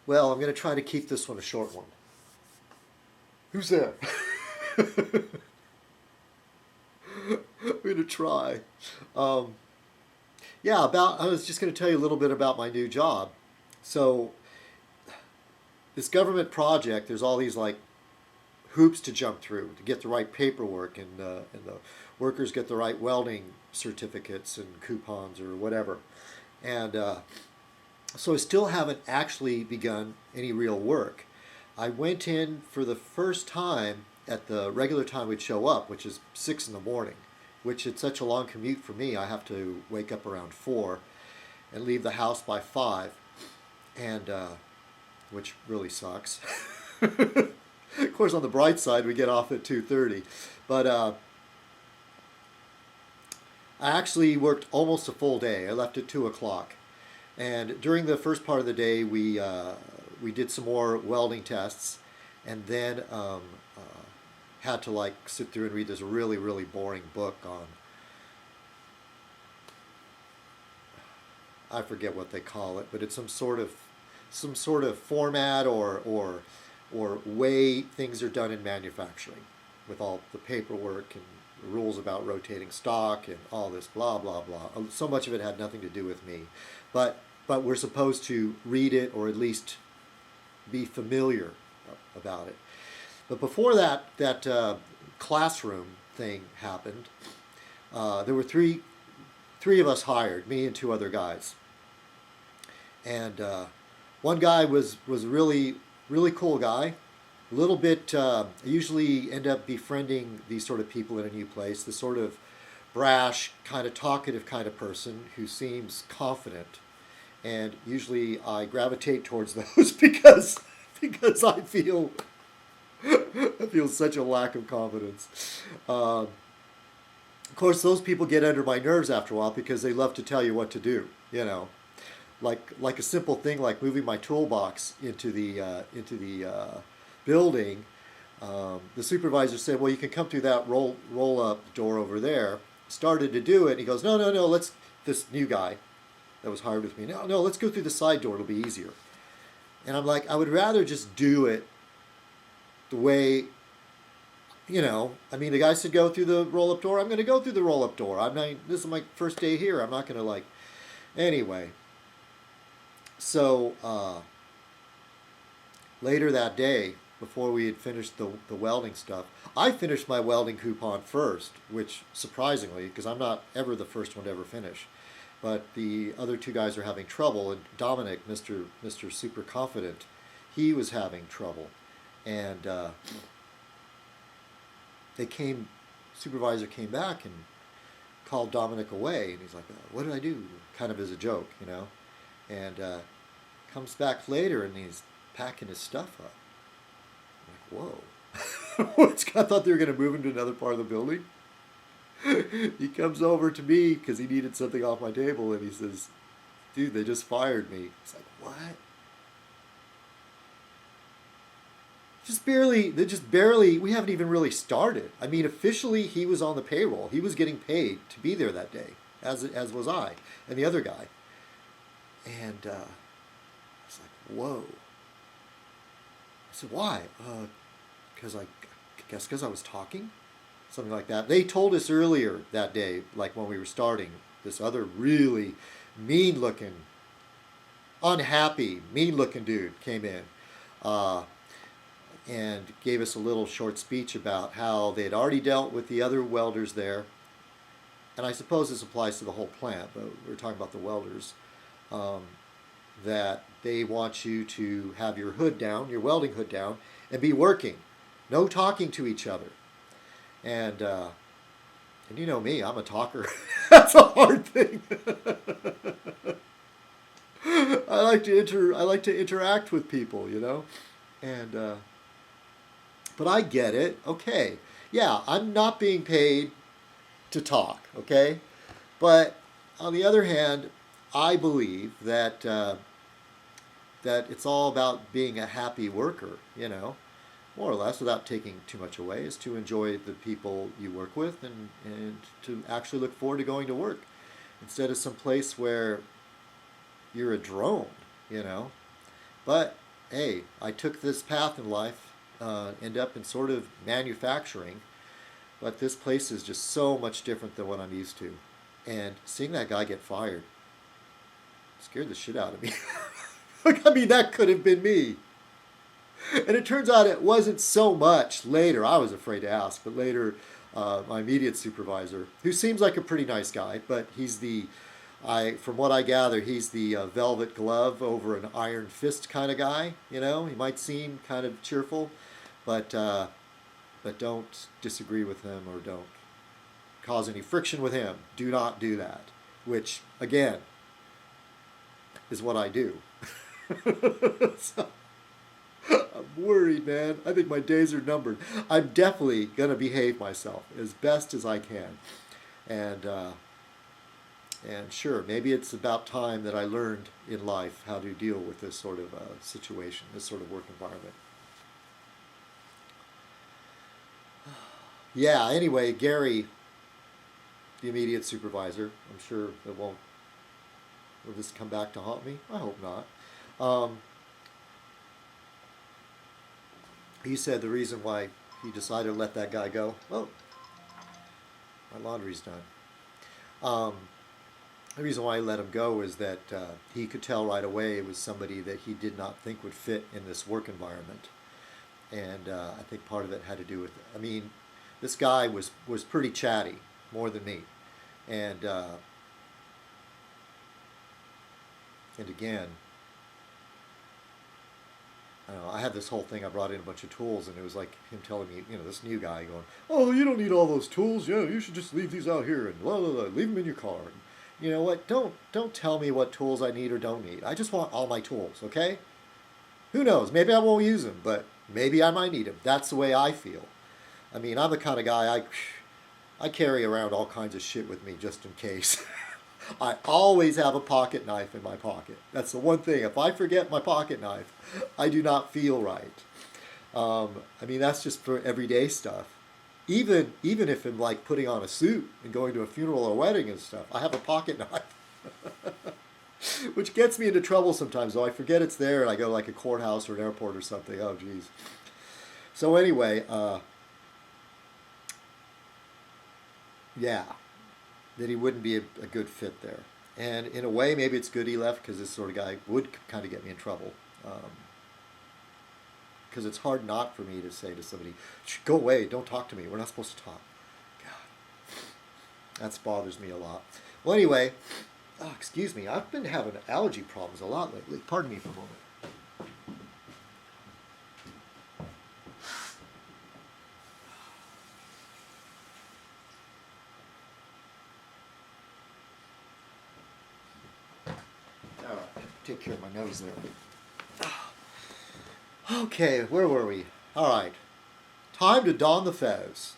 Well, I'm going to try to keep this one a short one. Who's there? I'm going to try. Um, yeah, I was just going to tell you a little bit about my new job. So, this government project, there's all these like hoops to jump through to get the right paperwork, and the workers get the right welding certificates and coupons or whatever. And so I still haven't actually begun any real work. I went in for the first time at the regular time we'd show up, which is 6 in the morning, which it's such a long commute for me. I have to wake up around 4 and leave the house by 5, and which really sucks. Of course, on the bright side, we get off at 2:30, but I actually worked almost a full day. I left at 2 o'clock, and during the first part of the day, we did some more welding tests, and then had to like sit through and read this really really boring book on, I forget what they call it, but it's some sort of format or way things are done in manufacturing, with all the paperwork and the rules about rotating stock and all this blah blah blah. So much of it had nothing to do with me, but we're supposed to read it or at least be familiar about it. But before that classroom thing happened, there were three of us hired, me and two other guys, and one guy was really cool guy. A little bit. I usually end up befriending these sort of people in a new place. The sort of brash, kind of talkative kind of person who seems confident, and usually I gravitate towards those because I feel such a lack of confidence. Of course, those people get under my nerves after a while because they love to tell you what to do. Like a simple thing like moving my toolbox into the building. The supervisor said, "Well, you can come through that roll up door over there." Started to do it, and he goes, "No, no, no. Let's." This new guy that was hired with me. No, no. Let's go through the side door. It'll be easier. And I'm like, I would rather just do it the way. I mean, the guy said go through the roll up door. I'm going to go through the roll up door. I'm not. This is my first day here. I'm not going to like. Anyway. So later that day, before we had finished the welding stuff, I finished my welding coupon first, which surprisingly, because I'm not ever the first one to ever finish, but the other two guys are having trouble, and Dominic, Mr. Super Confident, he was having trouble, and supervisor came back and called Dominic away, and he's like, "What did I do?" Kind of as a joke, and comes back later and he's packing his stuff up. I'm like, whoa. I thought they were going to move him to another part of the building. He comes over to me because he needed something off my table, and he says, "Dude, they just fired me." It's like, what? They just barely, we haven't even really started. I mean, officially he was on the payroll. He was getting paid to be there that day, as was I and the other guy. And I was like, whoa. I said, why? Because I was talking? Something like that. They told us earlier that day, like when we were starting, this other really mean-looking, unhappy, mean-looking dude came in and gave us a little short speech about how they had already dealt with the other welders there. And I suppose this applies to the whole plant, but we're talking about the welders. That they want you to have your hood down, your welding hood down, and be working. No talking to each other. And you know me, I'm a talker. That's a hard thing. I like to interact with people, And but I get it. Okay. Yeah, I'm not being paid to talk, okay? But on the other hand, I believe that that it's all about being a happy worker, more or less, without taking too much away, is to enjoy the people you work with and to actually look forward to going to work instead of some place where you're a drone, But hey, I took this path in life, end up in sort of manufacturing, but this place is just so much different than what I'm used to. And seeing that guy get fired scared the shit out of me. Like, I mean, that could have been me. And it turns out it wasn't so much later. I was afraid to ask, but later, my immediate supervisor, who seems like a pretty nice guy, but from what I gather, he's the velvet glove over an iron fist kind of guy. You know, he might seem kind of cheerful, but don't disagree with him or don't cause any friction with him. Do not do that. Which, again, is what I do. So, I'm worried, man. I think my days are numbered. I'm definitely going to behave myself as best as I can. And sure, maybe it's about time that I learned in life how to deal with this sort of situation, this sort of work environment. Yeah, anyway, Gary, the immediate supervisor, I'm sure it won't, will this come back to haunt me? I hope not. He said the reason why he decided to let that guy go, oh, my laundry's done. The reason why he let him go is that he could tell right away it was somebody that he did not think would fit in this work environment. And I think part of it had to do with, I mean, this guy was pretty chatty, more than me. And again, I don't know, I had this whole thing, I brought in a bunch of tools, and it was like him telling me, you know, this new guy going, oh, you don't need all those tools, yeah, you should just leave these out here, and blah, blah, blah, leave them in your car. And you know what, don't tell me what tools I need or don't need. I just want all my tools, okay? Who knows, maybe I won't use them, but maybe I might need them. That's the way I feel. I mean, I'm the kind of guy, I carry around all kinds of shit with me just in case. I always have a pocket knife in my pocket. That's the one thing. If I forget my pocket knife, I do not feel right. I mean, that's just for everyday stuff. Even if I'm like putting on a suit and going to a funeral or wedding and stuff, I have a pocket knife. Which gets me into trouble sometimes, though. I forget it's there and I go to like a courthouse or an airport or something. Oh, geez. So anyway, yeah, that he wouldn't be a good fit there. And in a way, maybe it's good he left because this sort of guy would kind of get me in trouble. Because it's hard not for me to say to somebody, go away, don't talk to me, we're not supposed to talk. God, that bothers me a lot. Well, anyway, excuse me, I've been having allergy problems a lot lately. Pardon me for a moment. Take care of my nose there. Okay, where were we? All right. Time to don the fez.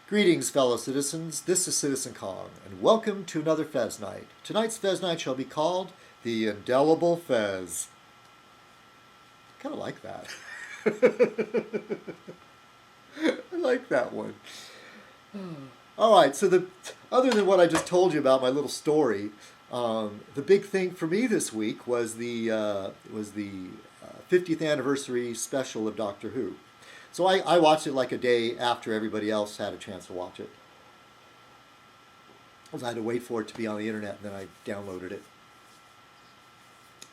Greetings, fellow citizens. This is citizenkong, and welcome to another Fez Night. Tonight's Fez Night shall be called the Indelible Fez. I kind of like that. I like that one. All right, so other than what I just told you about my little story, the big thing for me this week was the 50th anniversary special of Doctor Who. So I watched it like a day after everybody else had a chance to watch it. I had to wait for it to be on the internet, and then I downloaded it.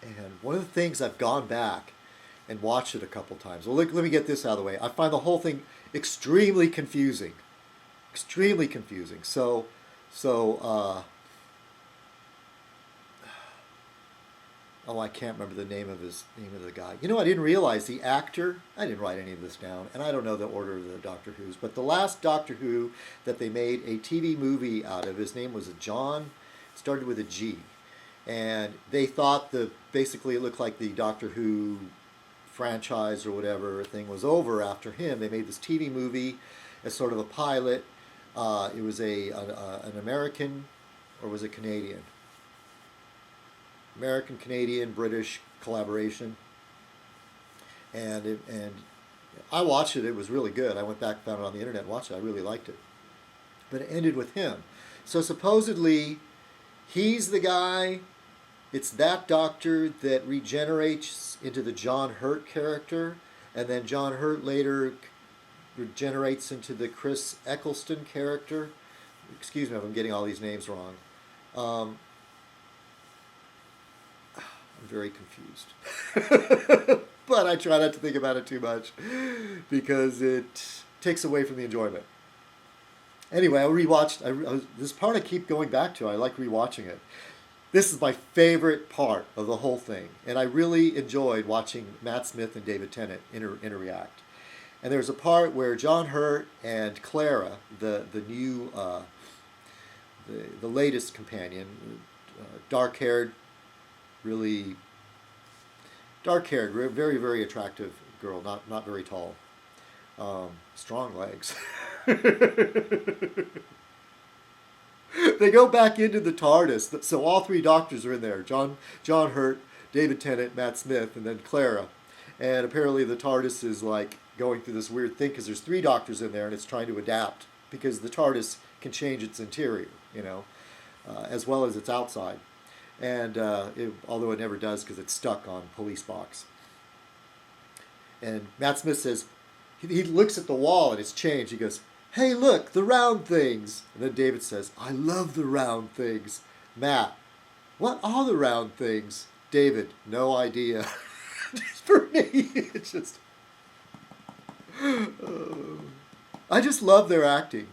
And one of the things, I've gone back and watched it a couple times. Well, let me get this out of the way. I find the whole thing extremely confusing. Extremely confusing. So I can't remember the name of the guy. You know, I didn't realize the actor. I didn't write any of this down, and I don't know the order of the Doctor Who's. But the last Doctor Who that they made a TV movie out of, his name was John. It started with a G, and they thought basically it looked like the Doctor Who franchise or whatever thing was over after him. They made this TV movie as sort of a pilot. It was an American, or was it Canadian? American, Canadian, British collaboration. And I watched it. It was really good. I went back, found it on the internet, and watched it. I really liked it. But it ended with him. So supposedly, he's the guy. it's that doctor that regenerates into the John Hurt character, and then John Hurt later regenerates into the Chris Eccleston character. Excuse me if I'm getting all these names wrong. Um, I'm very confused. But I try not to think about it too much because it takes away from the enjoyment. Anyway, I rewatched. This part I keep going back to. I like rewatching it. This is my favorite part of the whole thing, and I really enjoyed watching Matt Smith and David Tennant interact. And there's a part where John Hurt and Clara, the new the latest companion, dark-haired, really dark-haired, very very attractive girl, not very tall, strong legs. They go back into the TARDIS, so all three doctors are in there: John Hurt, David Tennant, Matt Smith, and then Clara. And apparently the TARDIS is like going through this weird thing because there's three doctors in there, and it's trying to adapt because the TARDIS can change its interior, as well as its outside. And although it never does because it's stuck on police box. And Matt Smith says, he looks at the wall and it's changed. He goes, "Hey, look, the round things." And then David says, "I love the round things." Matt, "What are the round things?" David, "No idea." Just for me, it's just... I just love their acting,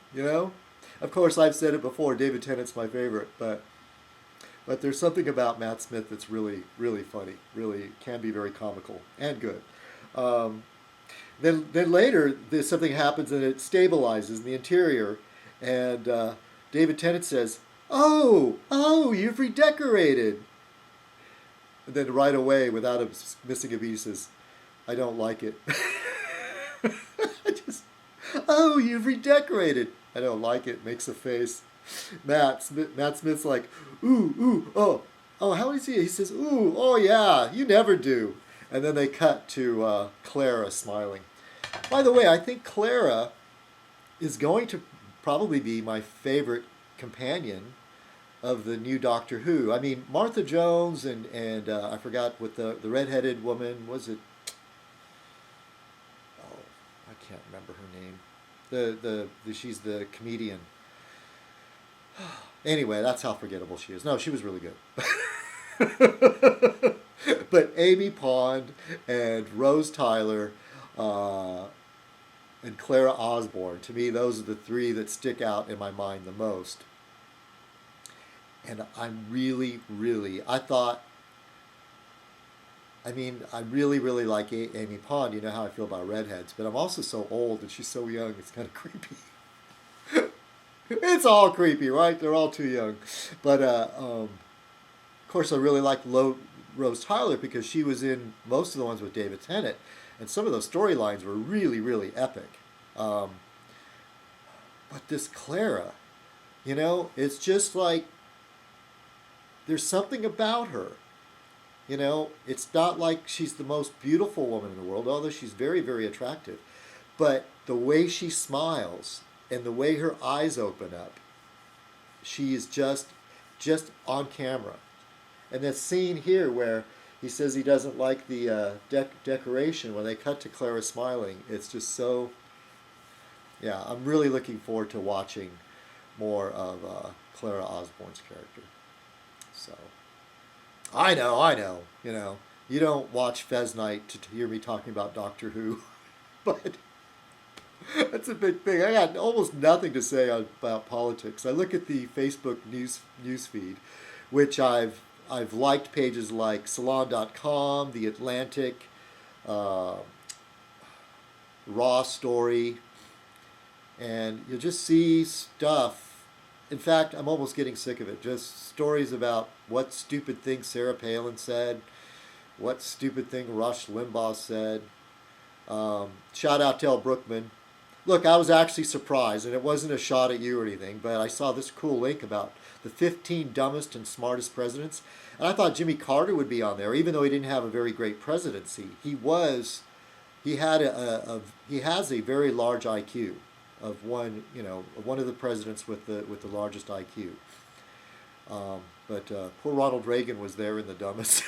Of course, I've said it before, David Tennant's my favorite, but there's something about Matt Smith that's really, really funny, really can be very comical and good. Then later, something happens and it stabilizes in the interior, and David Tennant says, "Oh, you've redecorated." And then right away, without missing a beat, he says, "I don't like it." "Oh, you've redecorated." "I don't like it." Makes a face. Matt Smith's like, "Ooh, oh, how is he?" He says, "Ooh, oh yeah, you never do." And then they cut to Clara smiling. By the way, I think Clara is going to probably be my favorite companion of the new Doctor Who. I mean, Martha Jones and I forgot what the redheaded woman was. It? Oh, I can't remember her name. She's the comedian. Anyway, that's how forgettable she is. No, she was really good. But Amy Pond and Rose Tyler and Clara Osborne, to me, those are the three that stick out in my mind the most. And I'm really, really, I really, really like Amy Pond. You know how I feel about redheads, but I'm also so old and she's so young, it's kind of creepy. It's all creepy, right? They're all too young. But, of course, I really like Rose Tyler because she was in most of the ones with David Tennant, and some of those storylines were really, really epic. But this Clara, it's just like there's something about her. It's not like she's the most beautiful woman in the world, although she's very, very attractive. But the way she smiles and the way her eyes open up, she is just on camera. And that scene here where he says he doesn't like the decoration, when they cut to Clara smiling, it's just so... Yeah, I'm really looking forward to watching more of Clara Osborne's character. So, I know, you don't watch Fez Night to hear me talking about Doctor Who, but that's a big thing. I got almost nothing to say about politics. I look at the Facebook news feed, which I've liked pages like Salon.com, The Atlantic, Raw Story, and you'll just see stuff. In fact, I'm almost getting sick of it. Just stories about what stupid thing Sarah Palin said, what stupid thing Rush Limbaugh said. Shout out to El Brookman. Look, I was actually surprised, and it wasn't a shot at you or anything, but I saw this cool link about the 15 dumbest and smartest presidents, and I thought Jimmy Carter would be on there, even though he didn't have a very great presidency. He has a very large IQ of one of the presidents with the largest IQ. But poor Ronald Reagan was there in the dumbest.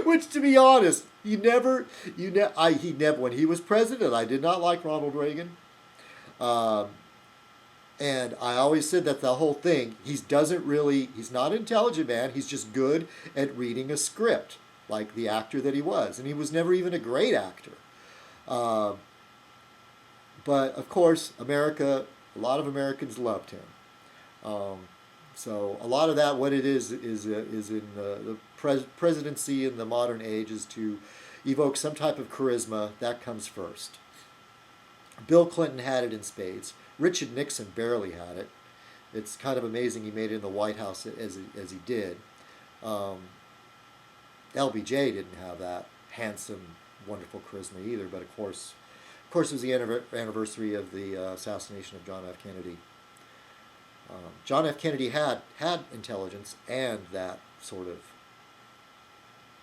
Which, to be honest, he never, when he was president, I did not like Ronald Reagan. Um, and I always said that the whole thing, he's not an intelligent man. He's just good at reading a script, like the actor that he was. And he was never even a great actor. Um, but of course, a lot of Americans loved him. Um, so a lot of that, what it is in the presidency in the modern age, is to evoke some type of charisma. That comes first. Bill Clinton had it in spades. Richard Nixon barely had it. It's kind of amazing he made it in the White House as he did. Um, LBJ didn't have that handsome, wonderful charisma either. But of course, it was the anniversary of the assassination of John F. Kennedy. John F. Kennedy had intelligence and that sort of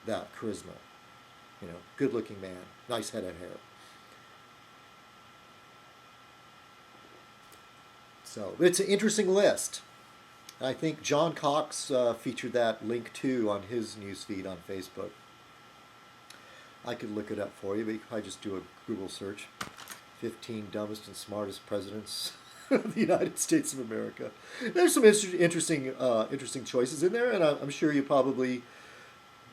that charisma. Good-looking man, nice head of hair. So it's an interesting list. I think John Cox featured that link too on his newsfeed on Facebook. I could look it up for you, but you could probably just do a Google search. 15 dumbest and smartest presidents of the United States of America. There's some interesting choices in there, and I'm sure you probably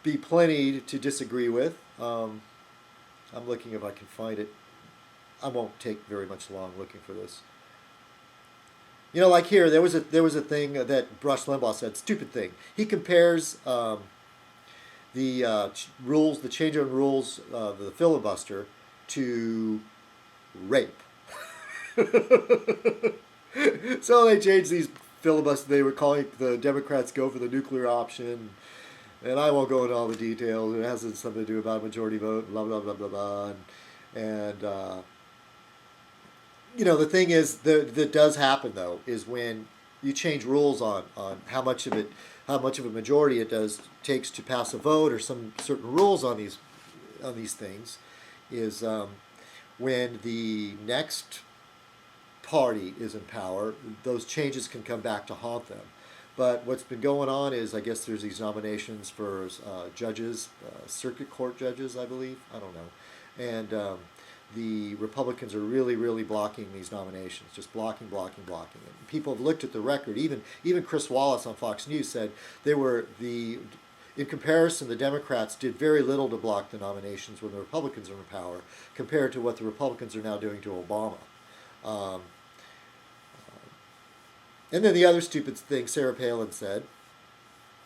be plenty to disagree with. I'm looking if I can find it. I won't take very much long looking for this. Like here, there was a thing that Rush Limbaugh said, stupid thing. He compares the rules, the change on rules, the filibuster, to rape. So they changed these filibusters. They were calling the Democrats go for the nuclear option, and I won't go into all the details. It has something to do about majority vote, blah blah blah blah blah, and the thing is that does happen though is when you change rules on how much of a majority it takes to pass a vote or some certain rules on these things is when the next party is in power, those changes can come back to haunt them. But what's been going on is, I guess there's these nominations for judges, circuit court judges, I believe. I don't know. And the Republicans are really, really blocking these nominations, just blocking. And people have looked at the record. Even Chris Wallace on Fox News said in comparison, the Democrats did very little to block the nominations when the Republicans were in power, compared to what the Republicans are now doing to Obama. And then the other stupid thing Sarah Palin said,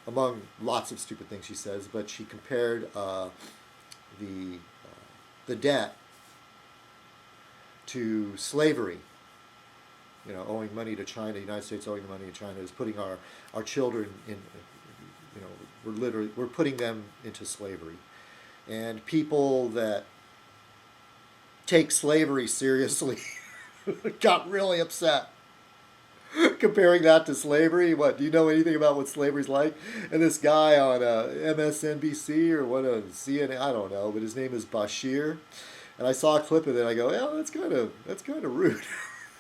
among lots of stupid things she says, but she compared the debt to slavery. Owing money to China, the United States owing money to China is putting our children in. We're putting them into slavery, and people that take slavery seriously got really upset. Comparing that to slavery, what, do you know anything about what slavery's like? And this guy on MSNBC or what on CNN, I don't know, but his name is Bashir, and I saw a clip of it. And I go, yeah, that's kind of rude.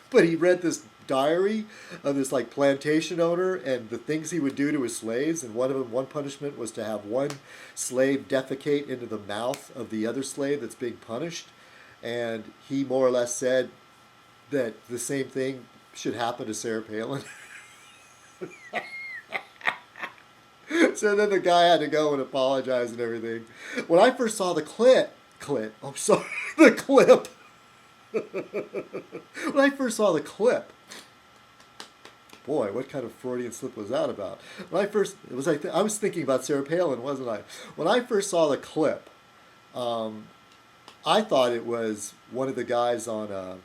But he read this diary of this like plantation owner and the things he would do to his slaves, and one punishment was to have one slave defecate into the mouth of the other slave that's being punished, and he more or less said that the same thing should happen to Sarah Palin. So then the guy had to go and apologize and everything. When I first saw the clip, the clip. When I first saw the clip, boy, what kind of Freudian slip was that about? I was thinking about Sarah Palin, wasn't I? When I first saw the clip, I thought it was one of the guys on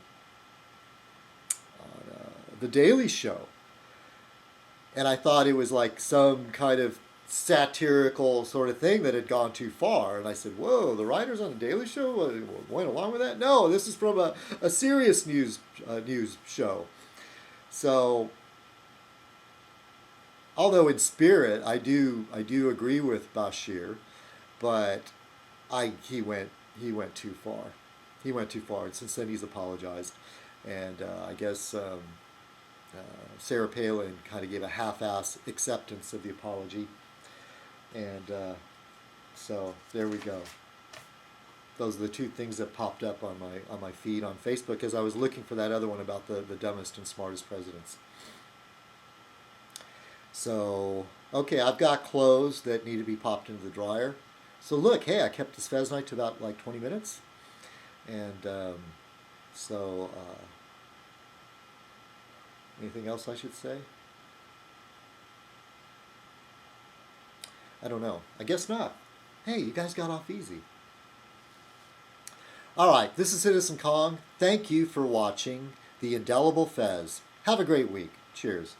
The Daily Show. And I thought it was like some kind of satirical sort of thing that had gone too far. And I said, whoa, the writers on The Daily Show went along with that? No, this is from a serious news show. So, although in spirit, I do agree with Bashir, but he went too far. He went too far, and since then he's apologized. And I guess Sarah Palin kind of gave a half-ass acceptance of the apology. And so there we go. Those are the two things that popped up on my feed on Facebook as I was looking for that other one about the dumbest and smartest presidents. So, okay, I've got clothes that need to be popped into the dryer. So look, hey, I kept this Fez night to about like 20 minutes. And anything else I should say? I don't know. I guess not. Hey, you guys got off easy. All right, this is Citizen Kong. Thank you for watching the Indelible Fez. Have a great week. Cheers.